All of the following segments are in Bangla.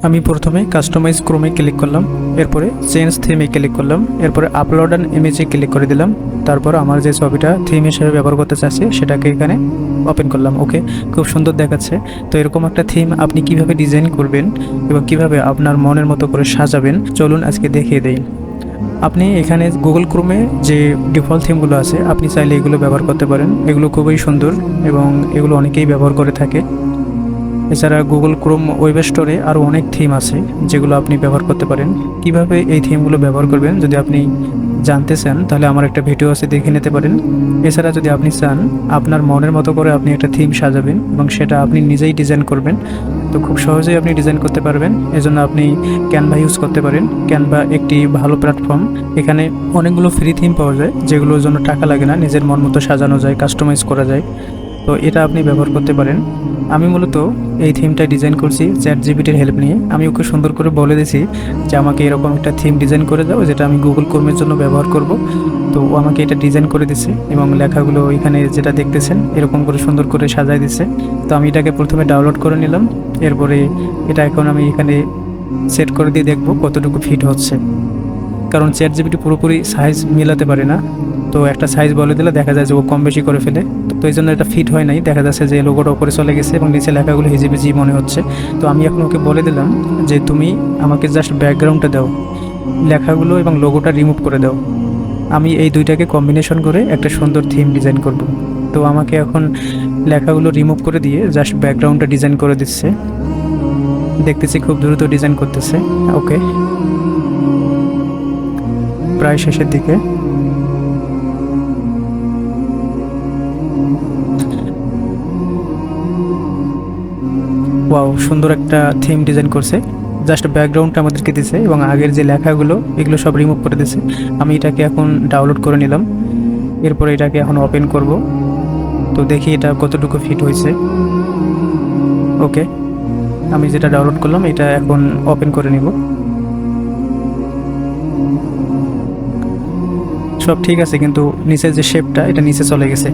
আমি প্রথমে কাস্টমাইজ ক্রোমে ক্লিক করলাম, এরপরে চেঞ্জ থিমে ক্লিক করলাম, এরপরে আপলোড অ্যান্ড ইমেজে ক্লিক করে দিলাম। তারপর আমার যে ছবিটা থিম হিসেবে ব্যবহার করতে চাচ্ছি সেটাকে এখানে ওপেন করলাম। ওকে, খুব সুন্দর দেখাচ্ছে। তো এরকম একটা থিম আপনি কিভাবে ডিজাইন করবেন এবং কিভাবে আপনার মনের মতো করে সাজাবেন চলুন আজকে দেখিয়ে দেই। আপনি এখানে গুগল ক্রোমে যে ডিফল্ট থিমগুলো আছে আপনি চাইলে এগুলো ব্যবহার করতে পারেন। এগুলো খুবই সুন্দর এবং এগুলো অনেকেই ব্যবহার করে থাকে। এছাড়া গুগল ক্রোম ওয়েব স্টোরে আরও অনেক থিম আছে যেগুলো আপনি ব্যবহার করতে পারেন। কিভাবে এই থিমগুলো ব্যবহার করবেন যদি আপনি জানতে চান তাহলে আমার একটা ভিডিও আছে, দেখে নিতে পারেন। এছাড়া যদি আপনি চান আপনার মনের মতো করে আপনি একটা থিম সাজাবেন এবং সেটা আপনি নিজেই ডিজাইন করবেন, তো খুব সহজেই আপনি ডিজাইন করতে পারবেন। এজন্য আপনি ক্যানভা ইউজ করতে পারেন। ক্যানভা একটি ভালো প্ল্যাটফর্ম। এখানে অনেকগুলো ফ্রি থিম পাওয়া যায় যেগুলোর জন্য টাকা লাগে না, নিজের মন মতো সাজানো যায়, কাস্টমাইজ করা যায়। তো এটা আপনি ব্যবহার করতে পারেন। আমি মূলত এই থিমটা ডিজাইন করছি চ্যাটজিপিটির হেল্প নিয়ে। আমি ওকে সুন্দর করে বলে দিয়েছি যে আমাকে এরকম একটা থিম ডিজাইন করে দাও যেটা আমি গুগল ক্রোমের জন্য ব্যবহার করব। তো ও আমাকে এটা ডিজাইন করে দিছে এবং লেখাগুলো এখানে যেটা দেখতেছেন এরকম করে সুন্দর করে সাজায় দিছে। তো আমি এটাকে প্রথমে ডাউনলোড করে নিলাম, এরপরে এটা এখন আমি এখানে সেট করে দিয়ে দেখব কতটুকু ফিট হচ্ছে, কারণ চ্যাটজিপিটি পুরোপুরি সাইজ মিলাতে পারে না। তো একটা সাইজ বলে দিলে দেখা যায় যে ও কম বেশি করে ফেলে। তো এই জন্য এটা ফিট হয় নাই, দেখা যাচ্ছে যে লোগোটা উপরে চলে গেছে এবং নিচে লেখাগুলো হিজিবিজি মনে হচ্ছে। তো আমি এখন ওকে বলে দিলাম যে তুমি আমাকে জাস্ট ব্যাকগ্রাউন্ডটা দাও, লেখাগুলো এবং লোগোটা রিমুভ করে দাও। আমি এই দুইটাকে কম্বিনেশন করে একটা সুন্দর থিম ডিজাইন করব। তো আমাকে এখন লেখাগুলো রিমুভ করে দিয়ে জাস্ট ব্যাকগ্রাউন্ডটা ডিজাইন করে দিচ্ছে। দেখতেছি খুব দ্রুত ডিজাইন করতেছে। ওকে, প্রায় শেষের দিকে। ওয়াও, সুন্দর একটা থিম ডিজাইন করছে। জাস্ট ব্যাকগ্রাউন্ডটা আমাদেরকে দিছে এবং আগের যে লেখাগুলো এগুলো সব রিমুভ করে দিছে। আমি এটাকে এখন ডাউনলোড করে নিলাম, এরপরে এটাকে এখন ওপেন করব। তো দেখি এটা কতটুকু ফিট হয়েছে। ওকে, আমি যেটা ডাউনলোড করলাম এটা এখন ওপেন করে নিব। সব ঠিক আছে, কিন্তু নিচের যে শেপটা এটা নিচে চলে গেছে।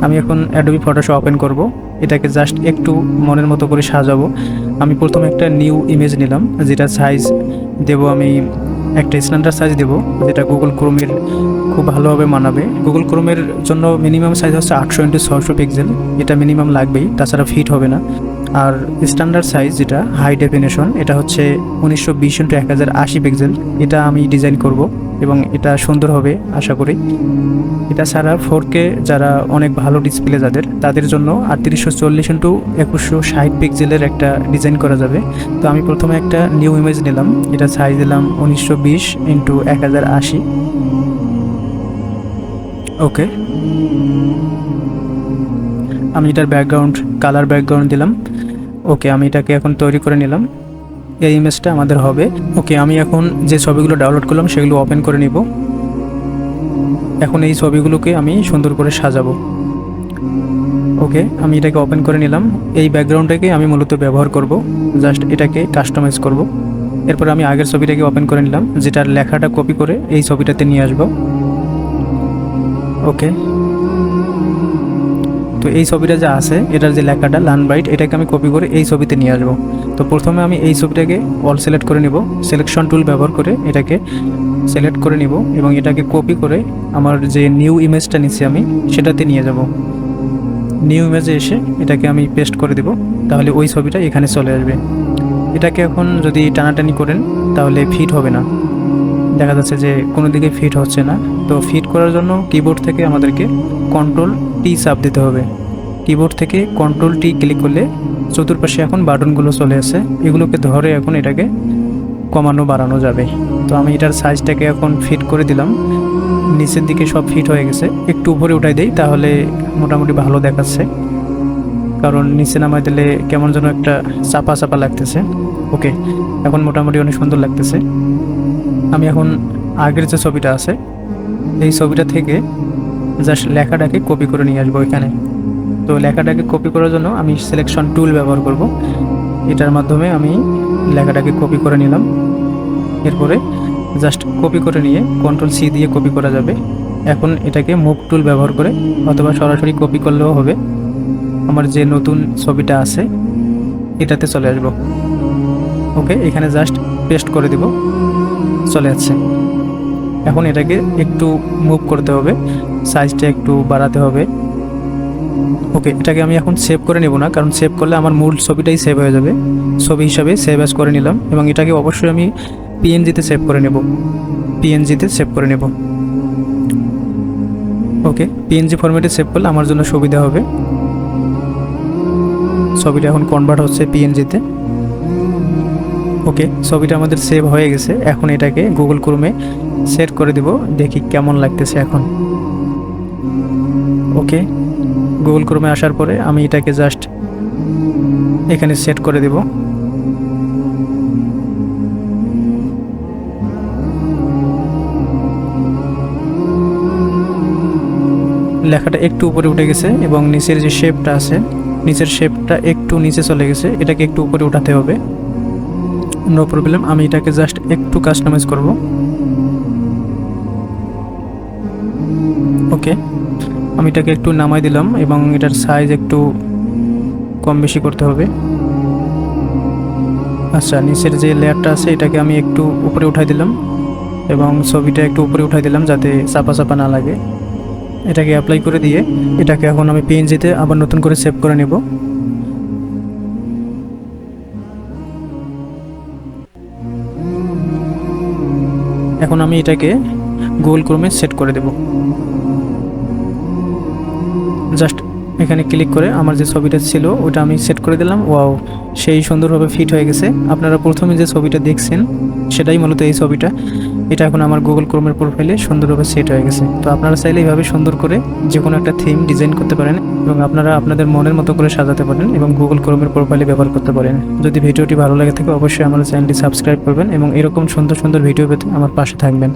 আমি এখন অ্যাডোবি ফটোশপ ওপেন করব, এটাকে জাস্ট একটু মনের মতো করে সাজাবো। আমি প্রথমে একটা নিউ ইমেজ নিলাম, যেটা সাইজ দেব আমি একটা স্ট্যান্ডার্ড সাইজ দেব, যেটা গুগল ক্রোমের খুব ভালোভাবে মানাবে। গুগল ক্রোমের জন্য মিনিমাম সাইজ হচ্ছে 800x600 পিক্সেল, এটা মিনিমাম লাগবেই, তাছাড়া ফিট হবে না। আর স্ট্যান্ডার্ড সাইজ যেটা হাই ডেফিনেশন এটা হচ্ছে 1920x1080 পিক্সেল, এটা আমি ডিজাইন করব এবং এটা সুন্দর হবে আশা করি। এটা ছাড়া 4K যারা অনেক ভালো ডিসপ্লে যাদের তাদের জন্য 3840x2160 পিক্সেলের একটা ডিজাইন করা যাবে। তো আমি প্রথমে একটা নিউ ইমেজ নিলাম, এটা সাইজ দিলাম 1920x1080। ওকে, আমি এটার ব্যাকগ্রাউন্ড কালার ব্যাকগ্রাউন্ড দিলাম। ওকে, আমি এটাকে এখন তৈরি করে নিলাম, এই ইমেজটা আমাদের হবে। ওকে, আমি এখন যে ছবিগুলো ডাউনলোড করলাম সেগুলো ওপেন করে নিব। এখন এই ছবিগুলোকে আমি সুন্দর করে সাজাবো। ওকে, আমি এটাকে ওপেন করে নিলাম। এই ব্যাকগ্রাউন্ডটাকে আমি মূলত ব্যবহার করব, জাস্ট এটাকে কাস্টমাইজ করব। এরপর আমি আগের ছবিটাকে ওপেন করে নিলাম, যেটার লেখাটা কপি করে এই ছবিটাতে নিয়ে আসব। ওকে, তো এই ছবিটা যা আছে এটার যে লেখাটা লার্নব্রাইট এটাকে আমি কপি করে এই ছবিতে নিয়ে আসবো। তো প্রথমে আমি এই ছবিটাকে অল সিলেক্ট করে নিব, সিলেকশন টুল ব্যবহার করে এটাকে সিলেক্ট করে নিব এবং এটাকে কপি করে আমার যে নিউ ইমেজটা নিচ্ছি আমি সেটাতে নিয়ে যাব। নিউ ইমেজে এসে এটাকে আমি পেস্ট করে দেব, তাহলে ওই ছবিটা এখানে চলে আসবে। এটাকে এখন যদি টানাটানি করেন তাহলে ফিট হবে না, দেখা যাচ্ছে যে কোনো দিকে ফিট হচ্ছে না। তো ফিট করার জন্য কিবোর্ড থেকে আমাদেরকে Ctrl+T চাপ দিতে হবে। কিবোর্ড থেকে Ctrl+T ক্লিক করলে চতুর্পাশে এখন বাটনগুলো চলে আসে, এগুলোকে ধরে এখন এটাকে কমানো বাড়ানো যাবে। তো আমি এটার সাইজটাকে এখন ফিট করে দিলাম, নিচের দিকে সব ফিট হয়ে গেছে। একটু উপরে উঠাই দেই তাহলে মোটামুটি ভালো দেখাচ্ছে, কারণ নিচে নামাই দিলে কেমন যেন একটা চাপা চাপা লাগতেছে। ওকে, এখন মোটামুটি অনেক সুন্দর লাগতেছে। আমি এখন আগের যে ছবিটা আছে এই ছবিটা থেকে জাস্ট লেখাটাকে কপি করে নিয়ে আসবো এখানে। তো লেখাটাকে কপি করার জন্য আমি সিলেকশন টুল ব্যবহার করব, এটার মাধ্যমে আমি লেখাটাকে কপি করে নিলাম। এরপরে জাস্ট কপি করে নিয়ে Ctrl+C দিয়ে কপি করা যাবে। এখন এটাকে মুভ টুল ব্যবহার করে অথবা সরাসরি কপি করলেও হবে। আমার যে নতুন ছবিটা আছে এটাতে চলে আসবো। ওকে, এখানে জাস্ট পেস্ট করে দিব, চলে যাচ্ছে। এখন এটাকে একটু মুভ করতে হবে, সাইজটা একটু বাড়াতে হবে। ওকে, এটাকে আমি এখন সেভ করে নেব না, কারণ সেভ করলে আমার মূল ছবিটাই সেভ হয়ে যাবে। ছবি হিসাবে সেভ অ্যাজ করে নিলাম, এবং এটাকে অবশ্যই আমি পিএনজিতে সেভ করে নেব, পিএনজিতে সেভ করে নেব। ওকে, পিএনজি ফরম্যাটে সেভ করলে আমার জন্য সুবিধা হবে। ছবিটা এখন কনভার্ট হচ্ছে পিএনজিতে। ওকে, ছবিটা আমাদের সেভ হয়ে গেছে। এখন এটাকে গুগল ক্রোমে সেট করে দিব, দেখি কেমন লাগতেছে এখন। ওকে, গুগল ক্রোমে আসার পরে আমি এটাকে জাস্ট এখানে সেট করে দেব। লেখাটা একটু উপরে উঠে গেছে এবং নিচের যে শেপটা আছে, নিচের শেপটা একটু নিচে চলে গেছে, এটাকে একটু উপরে উঠাতে হবে। নো প্রবলেম, আমি এটাকে জাস্ট একটু কাস্টমাইজ করব। ওকে, আমি এটাকে একটু নামাই দিলাম এবং এটার সাইজ একটু কম বেশি করতে হবে। আচ্ছা, নিচের যে লেয়ারটা আছে এটাকে আমি একটু উপরে উঠাই দিলাম এবং ছবিটা একটু উপরে উঠাই দিলাম যাতে চাপা চাপা না লাগে। এটাকে অ্যাপ্লাই করে দিয়ে এটাকে এখন আমি পিএনজিতে আবার নতুন করে সেভ করে নেব। এখন আমি এটাকে গুগল ক্রোমে সেট করে দেব। জাস্ট এখানে ক্লিক করে আমার যে ছবিটা ছিল ওটা আমি সেট করে দিলাম। ওয়াও, সেই সুন্দরভাবে ফিট হয়ে গেছে। আপনারা প্রথমে যে ছবিটা দেখছেন সেটাই মূলত এই ছবিটা। এটা এখন আমার গুগল ক্রোমের প্রোফাইলে সুন্দরভাবে সেট হয়ে গেছে। তো আপনারা চাইলে এইভাবে সুন্দর করে যে কোনো একটা থিম ডিজাইন করতে পারেন এবং আপনারা আপনাদের মনের মতো করে সাজাতে পারেন এবং গুগল ক্রোমের প্রোফাইলে ব্যবহার করতে পারেন। যদি ভিডিওটি ভালো লাগে থাকে অবশ্যই আমার চ্যানেলটি সাবস্ক্রাইব করবেন এবং এরকম সুন্দর সুন্দর ভিডিও পেতে আমার পাশে থাকবেন।